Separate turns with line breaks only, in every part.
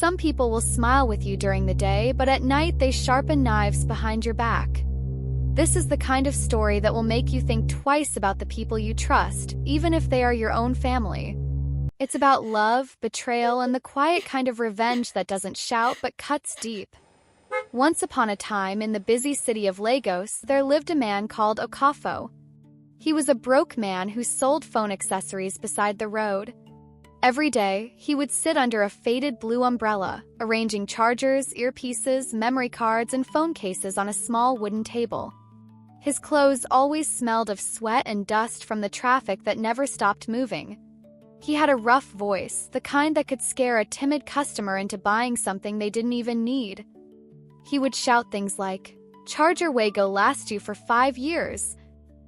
Some people will smile with you during the day, but at night they sharpen knives behind your back. This is the kind of story that will make you think twice about the people you trust, even if they are your own family. It's about love, betrayal, and the quiet kind of revenge that doesn't shout but cuts deep. Once upon a time, in the busy city of Lagos, there lived a man called Okafo. He was a broke man who sold phone accessories beside the road. Every day, he would sit under a faded blue umbrella, arranging chargers, earpieces, memory cards, and phone cases on a small wooden table. His clothes always smelled of sweat and dust from the traffic that never stopped moving. He had a rough voice, the kind that could scare a timid customer into buying something they didn't even need. He would shout things like, "Charger way go last you for 5 years.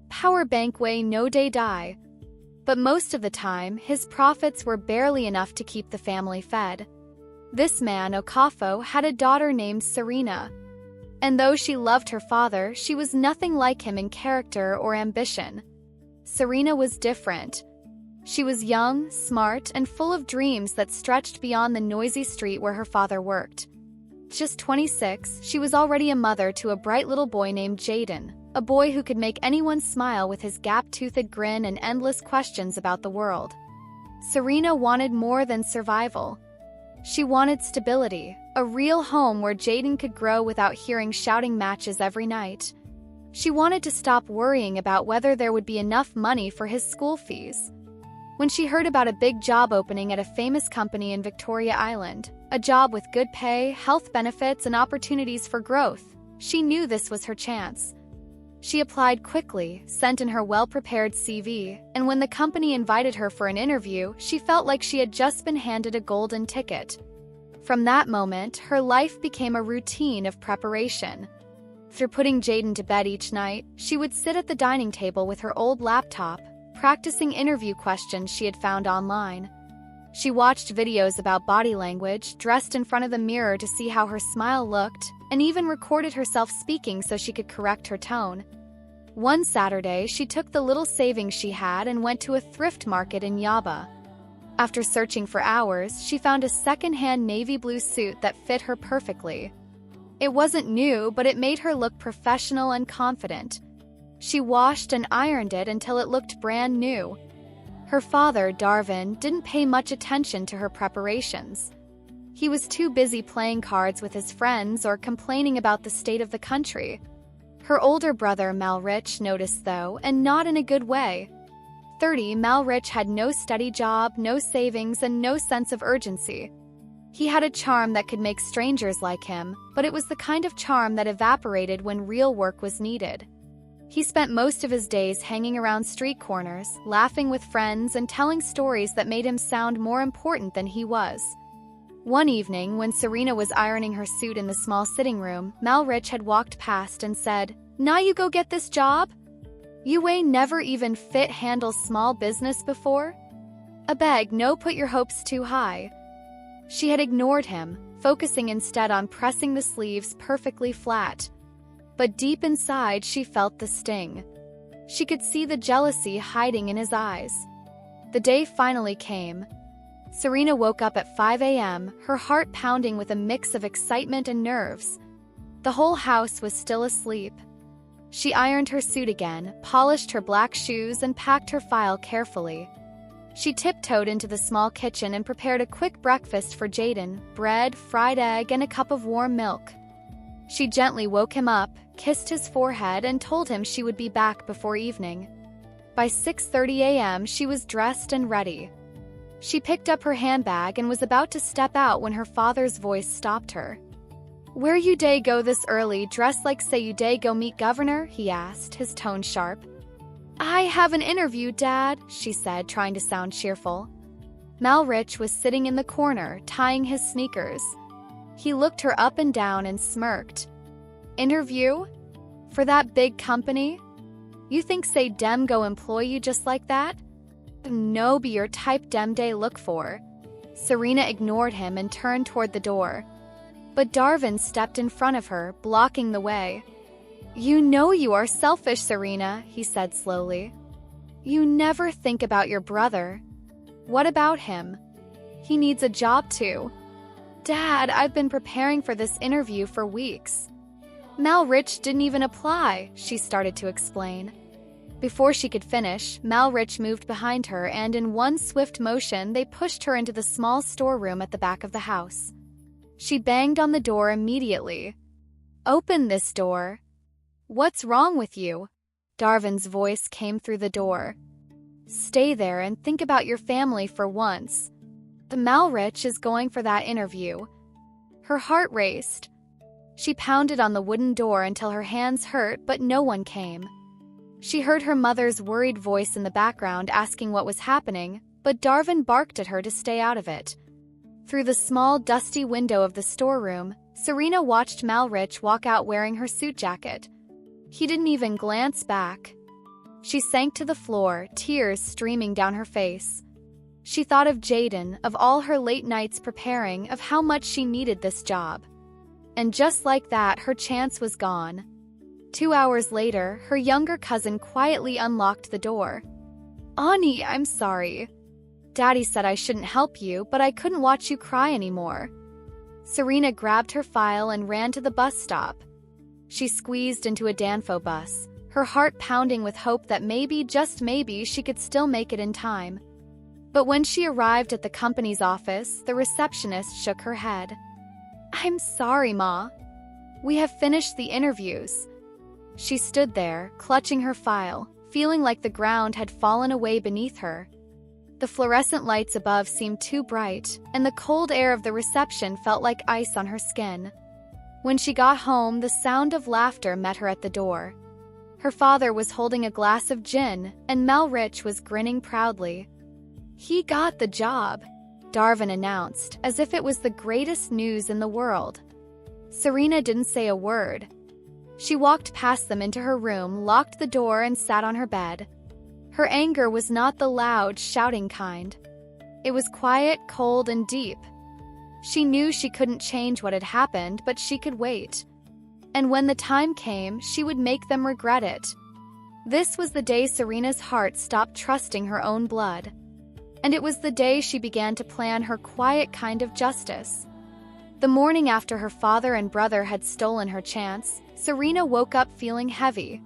Power bank way no day die." But most of the time, his profits were barely enough to keep the family fed. This man, Okafo, had a daughter named Serena. And though she loved her father, she was nothing like him in character or ambition. Serena was different. She was young, smart, and full of dreams that stretched beyond the noisy street where her father worked. Just 26, she was already a mother to a bright little boy named Jaden, a boy who could make anyone smile with his gap-toothed grin and endless questions about the world. Serena wanted more than survival. She wanted stability, a real home where Jaden could grow without hearing shouting matches every night. She wanted to stop worrying about whether there would be enough money for his school fees. When she heard about a big job opening at a famous company in Victoria Island, a job with good pay, health benefits, and opportunities for growth, she knew this was her chance. She applied quickly, sent in her well-prepared CV, and when the company invited her for an interview, she felt like she had just been handed a golden ticket. From that moment, her life became a routine of preparation. After putting Jaden to bed each night, she would sit at the dining table with her old laptop, practicing interview questions she had found online. She watched videos about body language, dressed in front of the mirror to see how her smile looked, and even recorded herself speaking so she could correct her tone. One Saturday, she took the little savings she had and went to a thrift market in Yaba. After searching for hours, she found a second-hand navy blue suit that fit her perfectly. It wasn't new, but it made her look professional and confident. She washed and ironed it until it looked brand new. Her father, Darvin, didn't pay much attention to her preparations. He was too busy playing cards with his friends or complaining about the state of the country. Her older brother, Malrich, noticed though, and not in a good way. 30, Malrich had no steady job, no savings, and no sense of urgency. He had a charm that could make strangers like him, but it was the kind of charm that evaporated when real work was needed. He spent most of his days hanging around street corners, laughing with friends, and telling stories that made him sound more important than he was. One evening, when Serena was ironing her suit in the small sitting room, Malrich had walked past and said, "Now you go get this job? You ain't never even fit handle small business before? I beg, no put your hopes too high." She had ignored him, focusing instead on pressing the sleeves perfectly flat. But deep inside, she felt the sting. She could see the jealousy hiding in his eyes. The day finally came. Serena woke up at 5 a.m., her heart pounding with a mix of excitement and nerves. The whole house was still asleep. She ironed her suit again, polished her black shoes, and packed her file carefully. She tiptoed into the small kitchen and prepared a quick breakfast for Jaden: bread, fried egg, and a cup of warm milk. She gently woke him up, kissed his forehead, and told him she would be back before evening. By 6:30 a.m., she was dressed and ready. She picked up her handbag and was about to step out when her father's voice stopped her. "Where you day go this early, dressed like say you day go meet governor?" he asked, his tone sharp. "I have an interview, Dad," she said, trying to sound cheerful. Malrich was sitting in the corner, tying his sneakers. He looked her up and down and smirked. "Interview? For that big company? You think say dem go employ you just like that? No be your type dem day look for." Serena ignored him and turned toward the door. But Darvin stepped in front of her, blocking the way. "You know you are selfish, Serena," he said slowly. "You never think about your brother. What about him? He needs a job too." Dad, I've been preparing for this interview for weeks. Malrich didn't even apply, she started to explain. Before she could finish, Malrich moved behind her and in one swift motion they pushed her into the small storeroom at the back of the house. She banged on the door immediately. Open this door. What's wrong with you? Darvin's voice came through the door. Stay there and think about your family for once. The Malrich is going for that interview. Her heart raced. She pounded on the wooden door until her hands hurt, but no one came. She heard her mother's worried voice in the background asking what was happening, but Darvin barked at her to stay out of it. Through the small, dusty window of the storeroom, Serena watched Malrich walk out wearing her suit jacket. He didn't even glance back. She sank to the floor, tears streaming down her face. She thought of Jaden, of all her late nights preparing, of how much she needed this job. And just like that, her chance was gone. 2 hours later, her younger cousin quietly unlocked the door. Ani, I'm sorry. Daddy said I shouldn't help you, but I couldn't watch you cry anymore. Serena grabbed her file and ran to the bus stop. She squeezed into a Danfo bus, her heart pounding with hope that maybe, just maybe, she could still make it in time. But when she arrived at the company's office, the receptionist shook her head. I'm sorry, Ma. We have finished the interviews. She stood there, clutching her file, feeling like the ground had fallen away beneath her. The fluorescent lights above seemed too bright, and the cold air of the reception felt like ice on her skin. When she got home, the sound of laughter met her at the door. Her father was holding a glass of gin, and Malrich was grinning proudly. He got the job, Darvin announced, as if it was the greatest news in the world. Serena didn't say a word. She walked past them into her room, locked the door, and sat on her bed. Her anger was not the loud, shouting kind. It was quiet, cold, and deep. She knew she couldn't change what had happened, but she could wait. And when the time came, she would make them regret it. This was the day Serena's heart stopped trusting her own blood. And it was the day she began to plan her quiet kind of justice. The morning after her father and brother had stolen her chance, Serena woke up feeling heavy.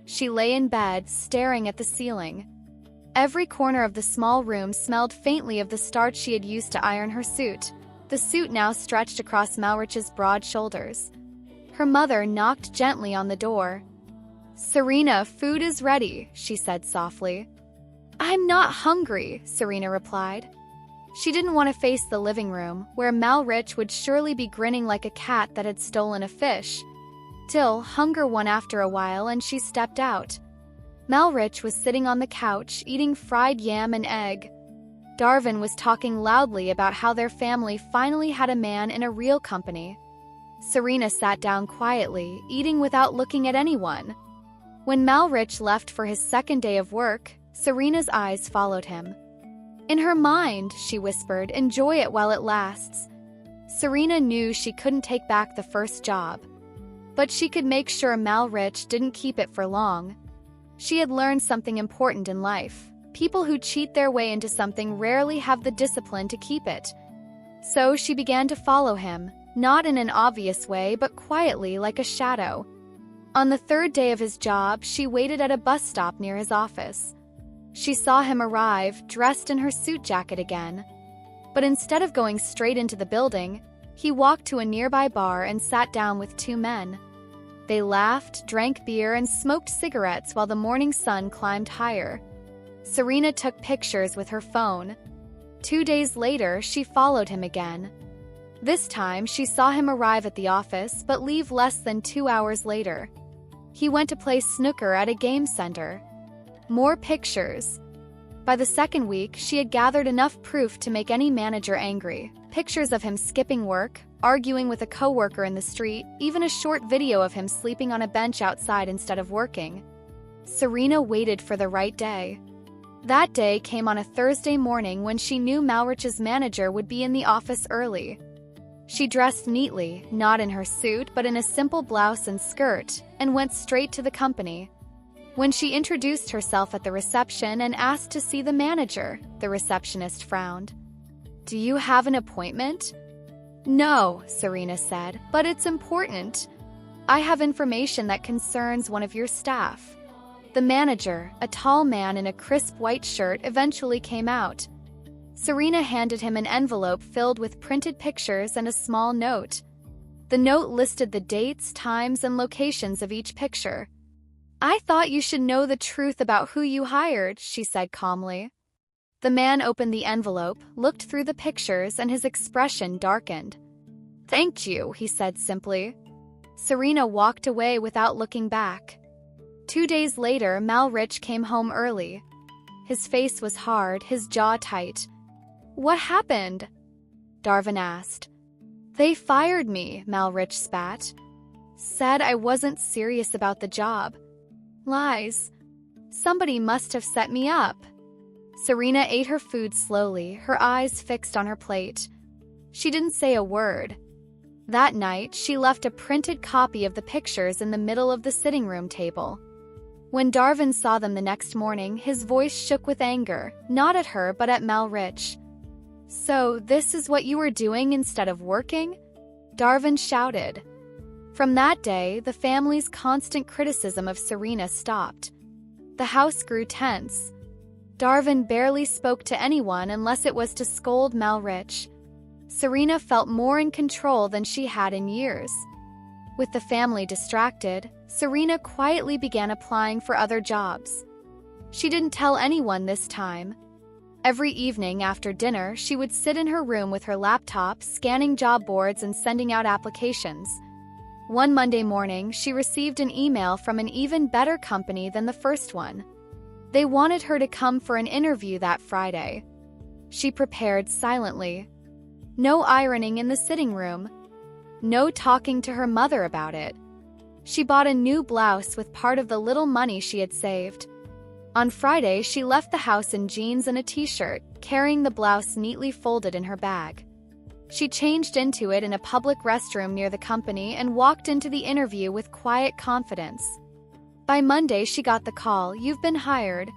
She lay in bed, staring at the ceiling. Every corner of the small room smelled faintly of the starch she had used to iron her suit. The suit now stretched across Malrich's broad shoulders. Her mother knocked gently on the door. Serena, food is ready, she said softly. I'm not hungry, Serena replied. She didn't want to face the living room, where Malrich would surely be grinning like a cat that had stolen a fish. Still, hunger won after a while, and she stepped out. Malrich was sitting on the couch, eating fried yam and egg. Darvin was talking loudly about how their family finally had a man in a real company. Serena sat down quietly, eating without looking at anyone. When Malrich left for his second day of work, Serena's eyes followed him. In her mind, she whispered, enjoy it while it lasts. Serena knew she couldn't take back the first job. But she could make sure Malrich didn't keep it for long. She had learned something important in life. People who cheat their way into something rarely have the discipline to keep it. So she began to follow him, not in an obvious way, but quietly like a shadow. On the third day of his job, she waited at a bus stop near his office. She saw him arrive, dressed in her suit jacket again. But instead of going straight into the building, he walked to a nearby bar and sat down with two men. They laughed, drank beer, and smoked cigarettes while the morning sun climbed higher. Serena took pictures with her phone. 2 days later, she followed him again. This time, she saw him arrive at the office but leave less than 2 hours later. He went to play snooker at a game center. More pictures. By the second week, she had gathered enough proof to make any manager angry. Pictures of him skipping work, arguing with a coworker in the street, even a short video of him sleeping on a bench outside instead of working. Serena waited for the right day. That day came on a Thursday morning when she knew Malrich's manager would be in the office early. She dressed neatly, not in her suit but in a simple blouse and skirt, and went straight to the company. When she introduced herself at the reception and asked to see the manager, the receptionist frowned. "Do you have an appointment?" No, Serena said, but it's important. I have information that concerns one of your staff. The manager, a tall man in a crisp white shirt, eventually came out. Serena handed him an envelope filled with printed pictures and a small note. The note listed the dates, times, and locations of each picture. I thought you should know the truth about who you hired, she said calmly. The man opened the envelope, looked through the pictures, and his expression darkened. Thank you, he said simply. Serena walked away without looking back. 2 days later, Malrich came home early. His face was hard, his jaw tight. What happened? Darvin asked. They fired me, Malrich spat. Said I wasn't serious about the job. Lies. Somebody must have set me up. Serena ate her food slowly, her eyes fixed on her plate. She didn't say a word. That night, she left a printed copy of the pictures in the middle of the sitting room table. When Darvin saw them the next morning, his voice shook with anger, not at her but at Malrich. So, this is what you were doing instead of working? Darvin shouted. From that day, the family's constant criticism of Serena stopped. The house grew tense. Darvin barely spoke to anyone unless it was to scold Malrich. Serena felt more in control than she had in years. With the family distracted, Serena quietly began applying for other jobs. She didn't tell anyone this time. Every evening after dinner, she would sit in her room with her laptop, scanning job boards and sending out applications. One Monday morning, she received an email from an even better company than the first one. They wanted her to come for an interview that Friday. She prepared silently. No ironing in the sitting room. No talking to her mother about it. She bought a new blouse with part of the little money she had saved. On Friday, she left the house in jeans and a t-shirt, carrying the blouse neatly folded in her bag. She changed into it in a public restroom near the company and walked into the interview with quiet confidence. By Monday, she got the call, "You've been hired."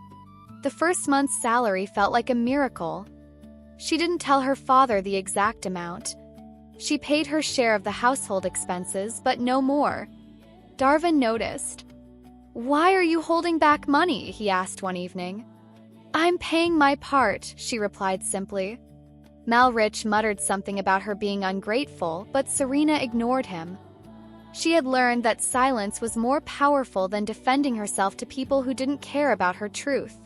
The first month's salary felt like a miracle. She didn't tell her father the exact amount. She paid her share of the household expenses, but no more. Darvin noticed. "Why are you holding back money?" he asked one evening. "I'm paying my part," she replied simply. Malrich muttered something about her being ungrateful, but Serena ignored him. She had learned that silence was more powerful than defending herself to people who didn't care about her truth.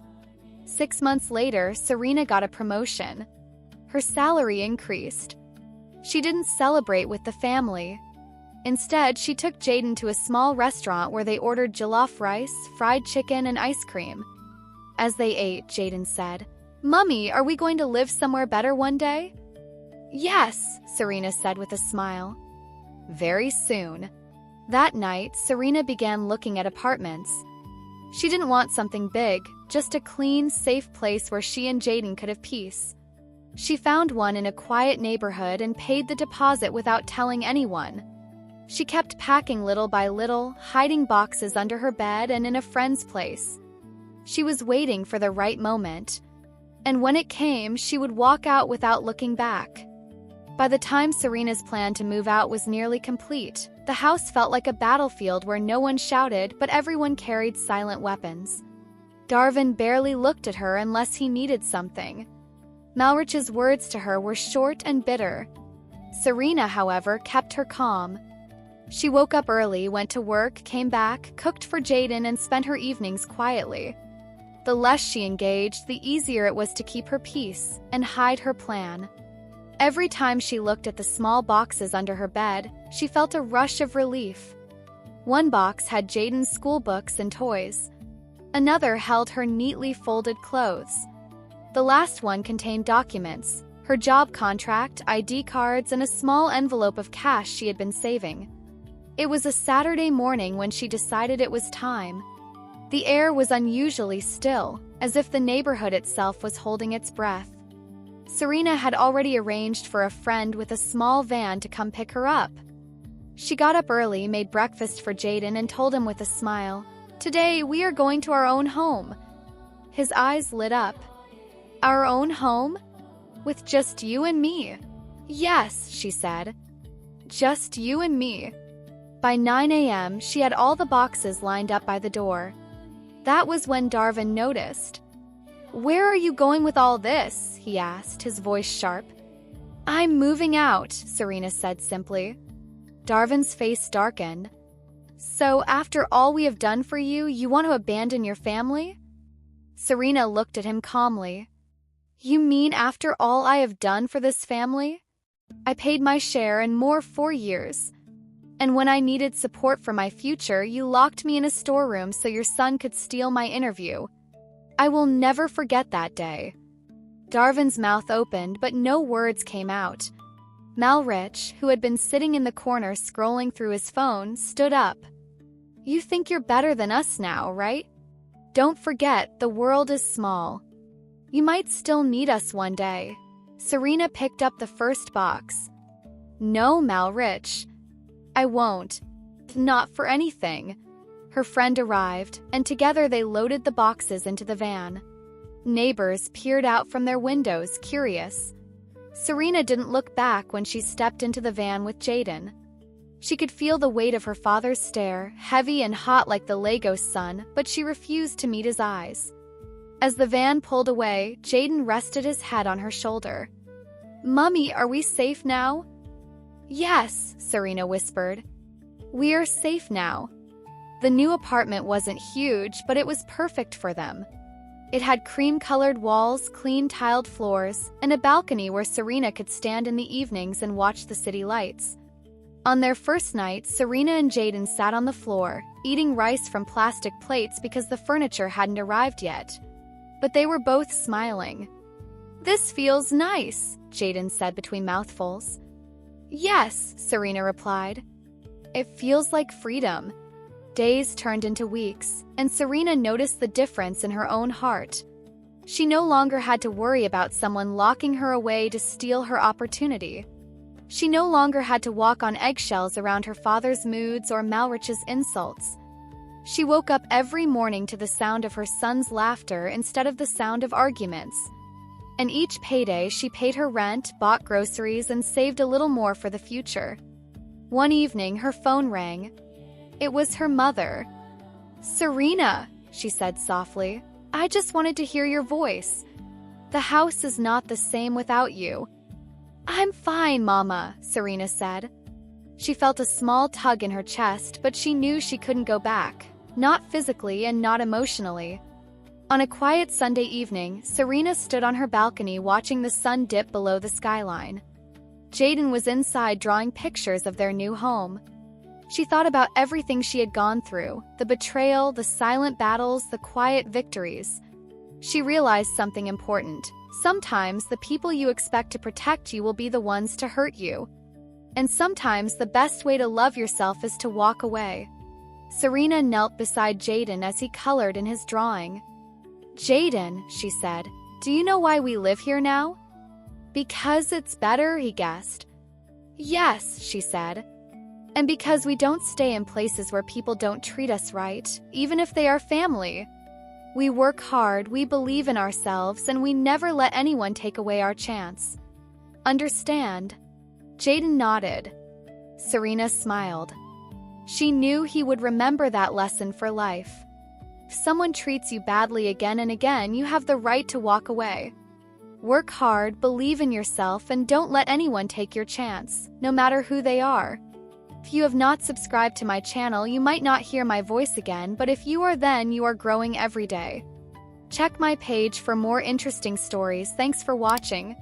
6 months later, Serena got a promotion. Her salary increased. She didn't celebrate with the family. Instead, she took Jaden to a small restaurant where they ordered jollof rice, fried chicken, and ice cream. As they ate, Jaden said, "Mummy, are we going to live somewhere better one day?" "Yes," Serena said with a smile. Very soon. That night, Serena began looking at apartments. She didn't want something big, just a clean, safe place where she and Jaden could have peace. She found one in a quiet neighborhood and paid the deposit without telling anyone. She kept packing little by little, hiding boxes under her bed and in a friend's place. She was waiting for the right moment. And when it came, she would walk out without looking back. By the time Serena's plan to move out was nearly complete, the house felt like a battlefield where no one shouted, but everyone carried silent weapons. Darvin barely looked at her unless he needed something. Malrich's words to her were short and bitter. Serena, however, kept her calm. She woke up early, went to work, came back, cooked for Jaden, and spent her evenings quietly. The less she engaged, the easier it was to keep her peace and hide her plan. Every time she looked at the small boxes under her bed, she felt a rush of relief. One box had Jaden's school books and toys. Another held her neatly folded clothes. The last one contained documents, her job contract, ID cards, and a small envelope of cash she had been saving. It was a Saturday morning when she decided it was time. The air was unusually still, as if the neighborhood itself was holding its breath. Serena had already arranged for a friend with a small van to come pick her up. She got up early, made breakfast for Jaden, and told him with a smile, "Today we are going to our own home." His eyes lit up. "Our own home? With just you and me?" Yes, she said. Just you and me. By 9 a.m., she had all the boxes lined up by the door. That was when Darvin noticed. Where are you going with all this? He asked, his voice sharp. I'm moving out, Serena said simply. Darvin's face darkened. So, after all we have done for you, you want to abandon your family? Serena looked at him calmly. You mean after all I have done for this family? I paid my share and more for years. And when I needed support for my future, you locked me in a storeroom so your son could steal my interview. I will never forget that day. Darvin's mouth opened, but no words came out. Malrich, who had been sitting in the corner scrolling through his phone, stood up. You think you're better than us now, right? Don't forget, the world is small. You might still need us one day. Serena picked up the first box. No, Malrich. I won't. Not for anything. Her friend arrived, and together they loaded the boxes into the van. Neighbors peered out from their windows, curious. Serena didn't look back when she stepped into the van with Jaden. She could feel the weight of her father's stare, heavy and hot like the Lagos sun, but she refused to meet his eyes. As the van pulled away, Jaden rested his head on her shoulder. Mummy, are we safe now? Yes, Serena whispered. We are safe now. The new apartment wasn't huge, but it was perfect for them. It had cream-colored walls, clean tiled floors, and a balcony where Serena could stand in the evenings and watch the city lights. On their first night, Serena and Jaden sat on the floor, eating rice from plastic plates because the furniture hadn't arrived yet. But they were both smiling. This feels nice, Jaden said between mouthfuls. Yes, Serena replied. It feels like freedom. Days turned into weeks, and Serena noticed the difference in her own heart. She no longer had to worry about someone locking her away to steal her opportunity. She no longer had to walk on eggshells around her father's moods or Malrich's insults. She woke up every morning to the sound of her son's laughter instead of the sound of arguments. And each payday, she paid her rent, bought groceries, and saved a little more for the future. One evening, her phone rang. It was her mother. Serena, she said softly, I just wanted to hear your voice. The house is not the same without you. I'm fine, Mama, Serena said. She felt a small tug in her chest, but she knew she couldn't go back, not physically and not emotionally. On a quiet Sunday evening, Serena stood on her balcony watching the sun dip below the skyline. Jaden was inside drawing pictures of their new home. She thought about everything she had gone through, the betrayal, the silent battles, the quiet victories. She realized something important. Sometimes the people you expect to protect you will be the ones to hurt you. And sometimes the best way to love yourself is to walk away. Serena knelt beside Jaden as he colored in his drawing. Jaden, she said, do you know why we live here now? Because it's better, he guessed. Yes, she said. And because we don't stay in places where people don't treat us right, even if they are family. We work hard, we believe in ourselves, and we never let anyone take away our chance. Understand? Jaden nodded. Serena smiled. She knew he would remember that lesson for life. If someone treats you badly again and again, you have the right to walk away. Work hard, believe in yourself, and don't let anyone take your chance, no matter who they are. If you have not subscribed to my channel, you might not hear my voice again, but if you are, then you are growing every day. Check my page for more interesting stories. Thanks for watching.